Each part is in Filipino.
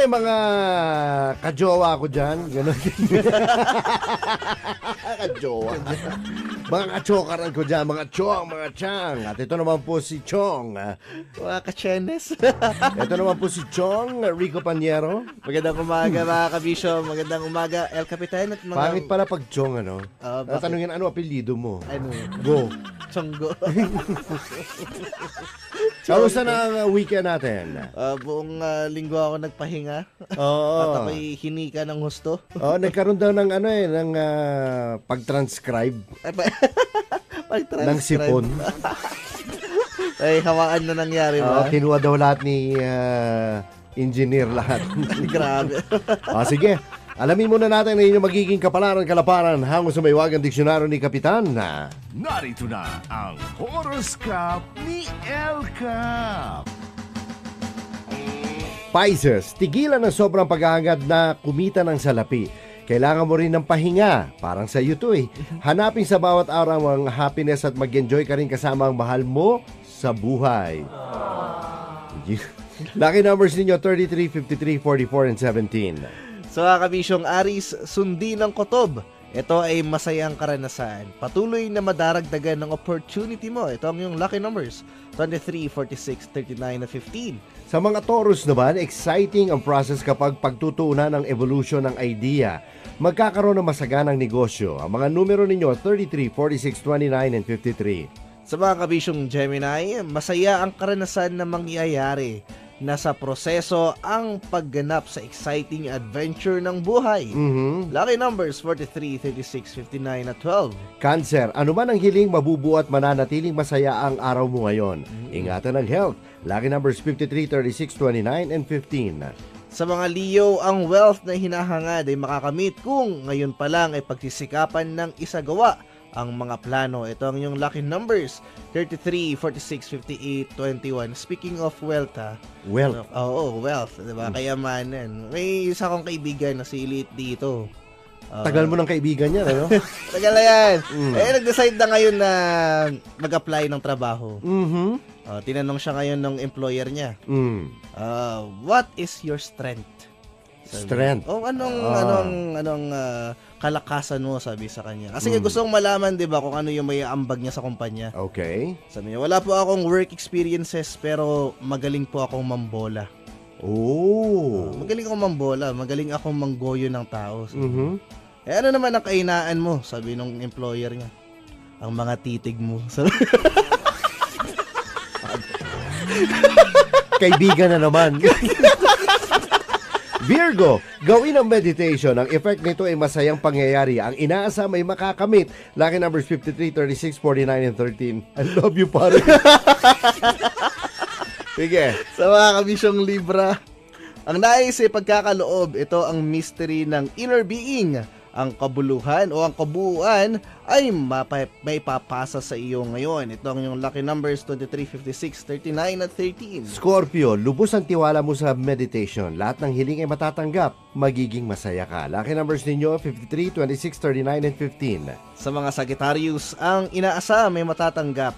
mga kajowa ko dyan. Ganon. Kajowa. Mga kachokaran ko dyan. Mga chong, mga chang. At ito naman po si Chong. Mga ka-chenes. Ito naman po si Chong Rico Paniero. Magandang umaga mga kabisyo. Magandang umaga El Capitan at mga... Pangit pala pag Chong, ano? Bakit? Tatanungin, ano apelyido mo? Ano? Go. Chonggo. Kamusta na ang weekend natin? Buong linggo ako nagpahinga. Oo. At ako'y hinika ng husto. Nagkaroon daw ng ng pag-transcribe ng sipon. Ay, hawaan na nangyari ba? Kinuha daw lahat ni engineer lahat. Grabe. Sige. Alamin muna natin ang inyong magiging kapalaran-kalaparan hango sa maywagang diksyonaryo ni Kapitan na Narito na ang horoscope ni El Cap. Pisces, tigilan ang sobrang paghahangad na kumita ng salapi. Kailangan mo rin ng pahinga. Parang sa iyo to eh. Hanapin sa bawat araw ang happiness at mag-enjoy ka rin kasama ang mahal mo sa buhay. Lucky numbers ninyo 33, 53, 44, and 17. So mga kabisyong Aris, sundin ng kotob. Ito ay masayang karanasan. Patuloy na madaragdagan ng opportunity mo. Ito ang yung lucky numbers. 23, 46, 39, at 15. Sa mga Taurus naman, exciting ang process kapag pagtutuunan ng evolution ng idea. Magkakaroon ng masaganang negosyo. Ang mga numero ninyo 33, 46, 29, and 53. Sa mga kabisyong Gemini, masaya ang karanasan na mangyayari. Nasa proseso ang pagganap sa exciting adventure ng buhay. Lucky numbers 43, 36, 59, at 12. Cancer, ano man ang hiling, mabubuo at mananatiling masaya ang araw mo ngayon. Ingatan ang health. Lucky numbers 53, 36, 29, and 15. Sa mga Leo, ang wealth na hinahangad ay makakamit kung ngayon pa lang ay pagsisikapan ng isagawa ang mga plano. Ito ang yung lucky numbers 33, 46, 58, 21. Speaking of wealth Wealth. Oo, wealth, diba? Kayamanan. May isa kong kaibigan na si Elite dito. Tagal mo ng kaibigan niya, ano? Tagal na yan. Nag-decide na ngayon na mag-apply ng trabaho. Tinanong siya ngayon ng employer niya. What is your strength? Strength. Anong kalakasan mo, sabi sa kanya. Kasi gusto kong malaman, 'di ba, kung ano yung may ambag niya sa kumpanya. Okay. Sabi niya, wala po akong work experiences pero magaling po akong mambola. Magaling akong mambola, magaling akong manggoyo ng tao. Ano naman ang kahinaan mo, sabi nung employer niya. Ang mga titig mo. Kaibigan na naman. Virgo, gawin ang meditation. Ang effect nito ay masayang pangyayari. Ang inaasam ay makakamit. Lucky numbers 53, 36, 49, and 13. I love you, pare. Sige. Sa mga kabisyong Libra, ang nais ay pagkakaloob. Ito ang mystery ng inner being. Ang kabuluhan o ang kabuuan ay may papasa sa iyo ngayon. Ito ang yung lucky numbers 23, 56, 39, at 13. Scorpio, lubos ang tiwala mo sa meditation. Lahat ng hiling ay matatanggap. Magiging masaya ka. Lucky numbers ninyo 53, 26, 39, and 15. Sa mga Sagittarius, ang inaasam ay matatanggap.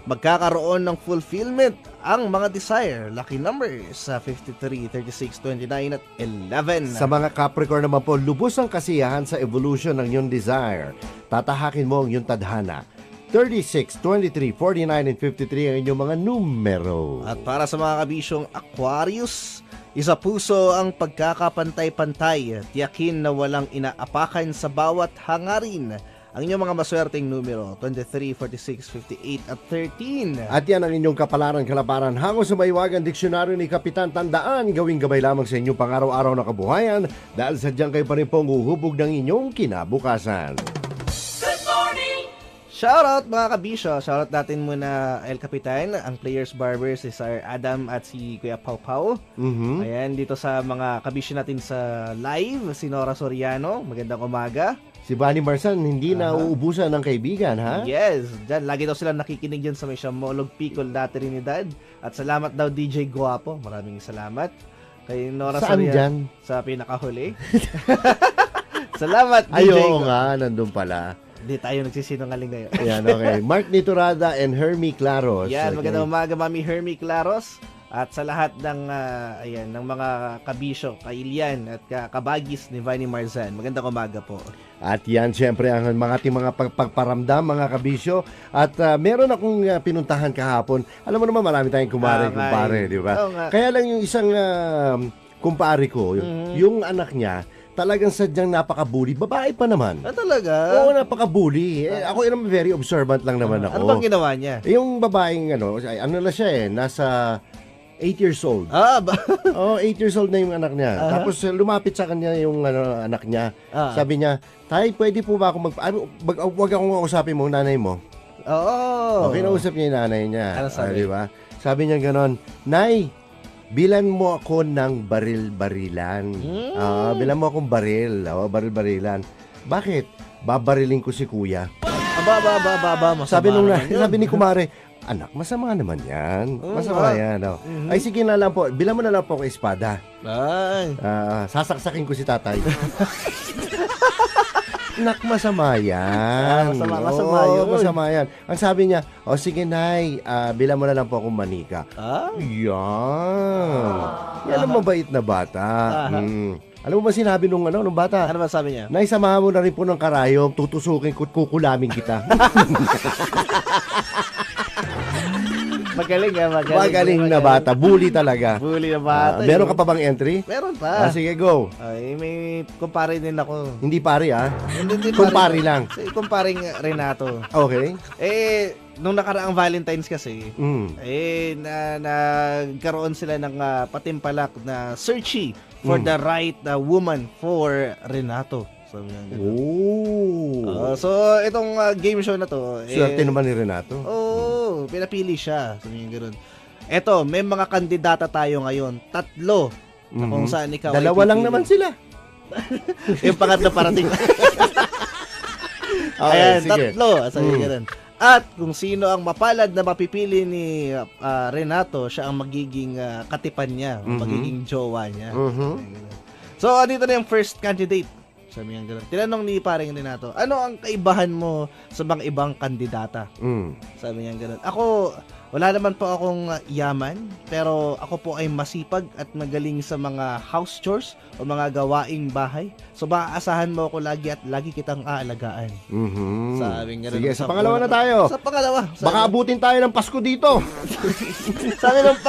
Magkakaroon ng fulfillment ang mga desire. Lucky numbers sa 53, 36, 29, at 11. Sa mga Capricorn naman po, lubos ang kasiyahan sa evolution ng iyong desire. Tatahakin mo ang iyong tadhana. 36, 23, 49, and 53 ang inyong mga numero. At para sa mga kabisyong Aquarius, isa puso ang pagkakapantay-pantay. Tiyakin na walang inaapakan sa bawat hangarin. Ang inyong mga maswerteng numero, 23, 46, 58, at 13. At yan ang inyong kapalaran-kalaparan hango sa maywagang diksyonaryo ni Kapitan. Tandaan, gawing gabay lamang sa inyong pang-araw-araw na kabuhayan dahil sadyang kayo pa rin pong uhubog ng inyong kinabukasan. Shoutout mga kabisyo. Shoutout natin muna El Capitan, ang Players Barbers, si Sir Adam at si Kuya Pau Pau. Ayan, dito sa mga kabisyo natin sa live, si Nora Soriano. Magandang umaga. Si Bunny Marsan, hindi na uubusan ng kaibigan, ha? Yes, dyan. Lagi daw sila nakikinig dyan sa may Shamolog Picol dati Trinidad. At salamat daw DJ Guapo. Maraming salamat. Kay Nora Saan Soriano. dyan? Sa pinakahuli. Salamat DJ Ayo nga, nandun pala. Hindi tayo nagsisinungaling ngayon. Ayan, okay. Mark Niturada and Hermie Claros. Yan, Okay. magandang umaga, Mami Hermie Claros. At sa lahat ng ayan, ng mga kabisyo, kailian at kabagis ni Vanny Marzan. Magandang umaga po. At yan, syempre, ang mga ating mga pagparamdam, mga kabisyo. At meron akong pinuntahan kahapon. Alam mo naman, marami tayong kumpare, di ba? Kaya lang yung isang kumpare ko, yung anak niya, talagang sadyang napaka-bully. Babae pa naman. Talaga? Oo, napaka-bully. Ako naman very observant lang naman ako. Ano bang ginawa niya? Yung babaeng, ano na siya nasa 8 years old. Oh, 8 years old na yung anak niya. Tapos lumapit sa kanya yung anak niya. Sabi niya, "Tay, pwede po ba ako wag akong kausapin mo, nanay mo." Oo. Okay, kinausap niya yung nanay niya. Ano sabi? Di ba? Sabi niya ganon, "Nay, bilan mo ako ng baril-barilan." Bilan mo akong baril. Baril-barilan. Bakit? Babarilin ko si kuya. Sabi ni kumare, "Anak, masama naman yan. Masama yan." Ay, sige na lang po. Bilang mo na lang po ako espada. Ay. Sasaksakin ko si tatay. Anak, masama yan. Masama yun. Masama yan. Ang sabi niya, sige, Nay, bilang mo na lang po akong manika. Yan. Yan ang mabait na bata. Alam mo ba sinabi nung bata? Ano ba sabi niya? "Nay, samahan mo na rin po ng karayom, tutusukin ko at kukulamin kita." Magaling na bata. Bully talaga. Bully na bata. Meron ka pa bang entry? Meron pa. Sige, go. Ay, may kumpare din ako. Hindi pare, Hindi kumpare lang. Kumparing Renato. Okay. Nung nakaraang Valentine's kasi, nagkaroon sila ng patimpalak na searchy for the right woman for Renato. Sabi niya ganun. So, itong game show na to, Swerte naman ni Renato. pinapili siya. Sabi niya ganun. Eto, may mga kandidata tayo ngayon. 3. Na kung saan ikaw 2 lang naman sila. Yung pangatlo parating. Okay, Ayan, sige. 3. Sabi niya ganun. At kung sino ang mapalad na mapipili ni Renato, siya ang magiging katipan niya, magiging jowa niya. So, dito na yung first candidate. Sabi niya gano'n. Tinanong ni paring Renato, ano ang kaibahan mo sa mga ibang kandidata? Sabi niya gano'n. Ako, wala naman po akong yaman, pero ako po ay masipag at magaling sa mga house chores o mga gawaing bahay. So, maaasahan mo ako lagi at lagi kitang aalagaan. Sabi niya gano'n. Sige, sa pangalawa na tayo. Sa pangalawa. Baka abutin tayo ng Pasko dito.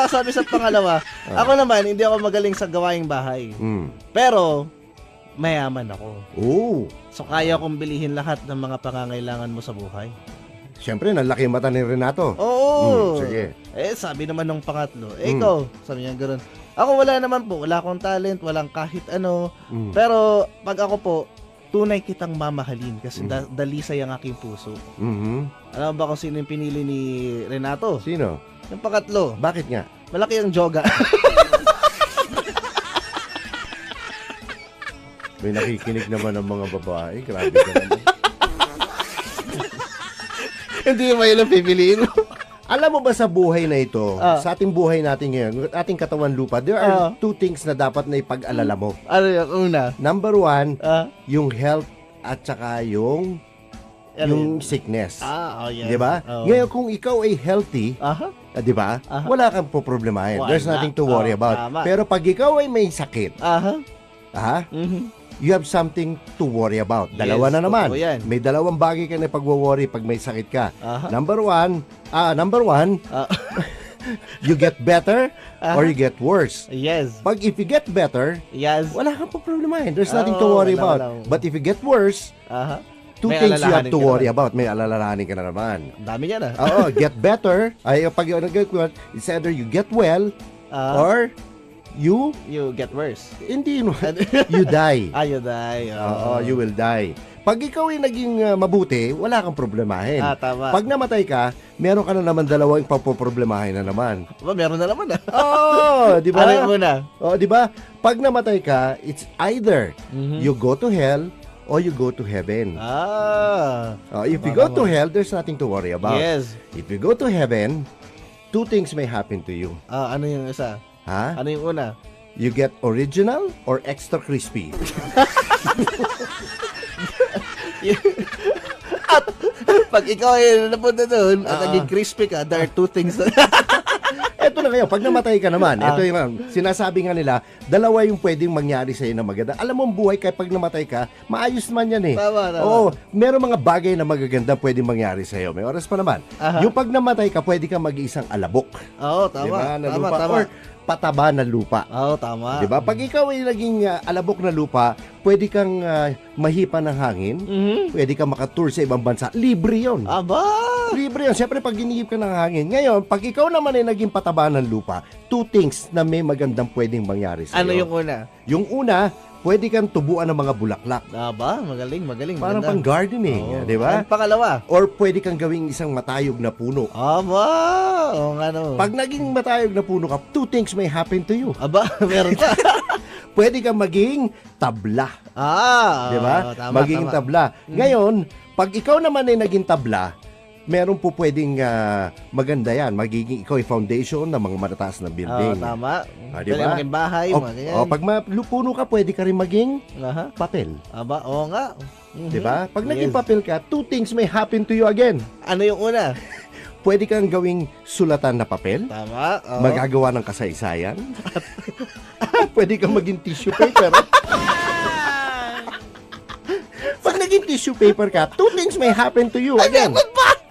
sabi sa pangalawa, ako naman, hindi ako magaling sa gawaing bahay. Pero, mayaman ako. So, kaya kong bilihin lahat ng mga pangangailangan mo sa buhay. Siyempre, nalaki mata ni Renato. Oo. Sige. Sabi naman ng pangatlo, ikaw, sabi niya gano'n. Ako wala naman po, wala akong talent, walang kahit ano. Pero, pag ako po, tunay kitang mamahalin kasi dalisay ang aking puso. Alam mo ba kung sino yung pinili ni Renato? Sino? Yung pangatlo. Bakit nga? Malaki ang joga. May nakikinig naman ng mga babae. Grabe ka naman. Hindi mo ilang pipiliin mo. Alam mo ba sa buhay na ito, sa ating buhay natin ngayon, ating katawan lupa, there are 2 things na dapat na ipag-alala mo. Ano yung una? Number 1, yung health at saka yung sickness. Yes. Diba? Ngayon, kung ikaw ay healthy, diba? Wala kang poproblemahin. There's nothing to worry about. Tama. Pero pag ikaw ay may sakit, you have something to worry about. Dalawa na naman. May dalawang bagay ka na pagwo-worry pag may sakit ka. Number one, you get better or you get worse. Yes. Pag if you get better, wala kang problemahin. There's nothing to worry about. But if you get worse, 2 May things you have to alalahanin ka worry naman. about. May alalahanin ka na naman. Ang dami niya na. Get better. Pag it's either you get well or you get worse. hindi you die. You die. You will die. Pag ikaw ay naging mabuti, wala kang problemahin. Tama. Pag namatay ka, meron ka na naman dalawang papoproblemahin na naman. Meron na naman. Di ba? Ano yung muna? Di ba? Pag namatay ka, it's either you go to hell or you go to heaven. If you go to hell, there's nothing to worry about. Yes. If you go to heaven, 2 things may happen to you. Ano yung isa? Ano yung una? You get original or extra crispy. At pag ikaw ay napunta doon at naging crispy ka, there are 2 things. Eto na ngayon, pag namatay ka naman, ito yung sinasabi nga nila, dalawa yung pwedeng mangyari sa'yo na maganda. Alam mo, ang buhay, kahit pag namatay ka, maayos man yan eh. Tama. Oo, meron mga bagay na magaganda pwedeng mangyari sa'yo. May oras pa naman. Aha. Yung pag namatay ka, pwede kang mag-iisang alabok. Oo, tama. Diba? Na Tama, lupa. tama. Or pataba na lupa. Oo, tama. Diba? Pag ikaw ay naging alabok na lupa, pwede kang mahipa ng hangin, pwede kang makatour sa ibang bansa. Libre yun. Aba! Libre yun. Siyempre, pag ginihip ka ng hangin. Ngayon, pag ikaw naman ay naging pataba ng lupa, two things na may magandang pwedeng mangyari sa'yo. Ano yung una? Yung una, pwede kang tubuan ng mga bulaklak. Aba, magaling. Parang maganda. pang gardening, Oo. di ba? Ang pangalawa? Or pwede kang gawing isang matayog na puno. Aba! Oo nga no. Pag naging matayog na puno ka, two things may happen to you. Aba, meron pa. Pwede kang maging tabla. Ah! Di ba? Tama, Maging tama. tabla. Ngayon, pag ikaw naman ay naging tabla, meron po pwedeng maganda yan. Magiging ikaw ay foundation ng mga matataas na Oo, building. tama. Di Pwede ba? maging bahay, mga ganyan. Pag puno ka, pwede ka rin maging Aha. papel. Aba, oo nga. Mhm. Di ba? Pag naging Yes. papel ka, two things may happen to you again. Ano yung una? Pwede kang gawing sulatan na papel. Tama. Oo. Magagawa ng kasaysayan. Pwede kang maging tissue paper. Pag naging tissue paper ka, two things may happen to you again.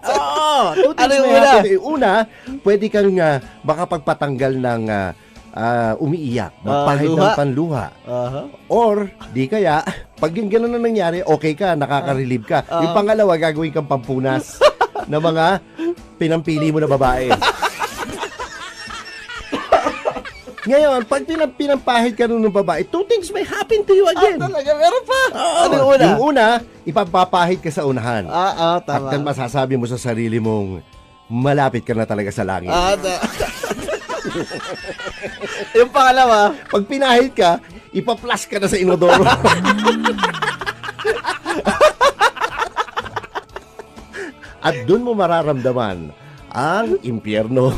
Oo, two things Ano yung may una? happen to you. Una, pwede kang baka pagpatanggal ng umiiyak, magpahid ng luha. panluha. Aha. Or, di kaya, pag yung gano'n na nangyari, okay ka, nakaka-relieve ka. Yung pangalawa, gagawin kang pampunas ng mga pinampili mo na babae. Ngayon, pag pinampahid ka nun ng babae, two things may happen to you again. Talaga, meron pa. Oo. Ano yung una? Yung una, ipapapahid ka sa unahan. At Tama. then masasabi mo sa sarili mong malapit ka na talaga sa langit. Yung pangalawa, Pag pinahid ka, ipaplas ka na sa inodoro. At dun mo mararamdaman ang impyerno.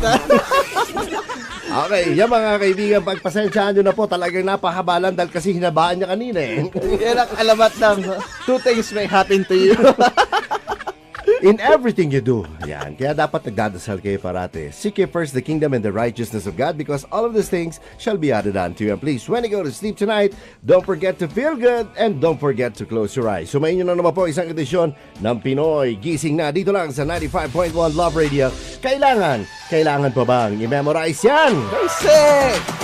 Okay, yan mga kaibigan, pagpasensyahan nyo na po, talagang napahabalan dahil kasi hinabaan niya kanina eh. yan ang alamat ng two things may happen to you. In everything you do. Yan. Kaya dapat nagdadasal kayo parate. Seek ye first the kingdom and the righteousness of God because all of these things shall be added unto you. And please, when you go to sleep tonight, don't forget to feel good and don't forget to close your eyes. Sumayin nyo na naman po isang edisyon ng Pinoy Gising na dito lang sa 95.1 Love Radio. Kailangan pa bang i-memorize yan? Basic!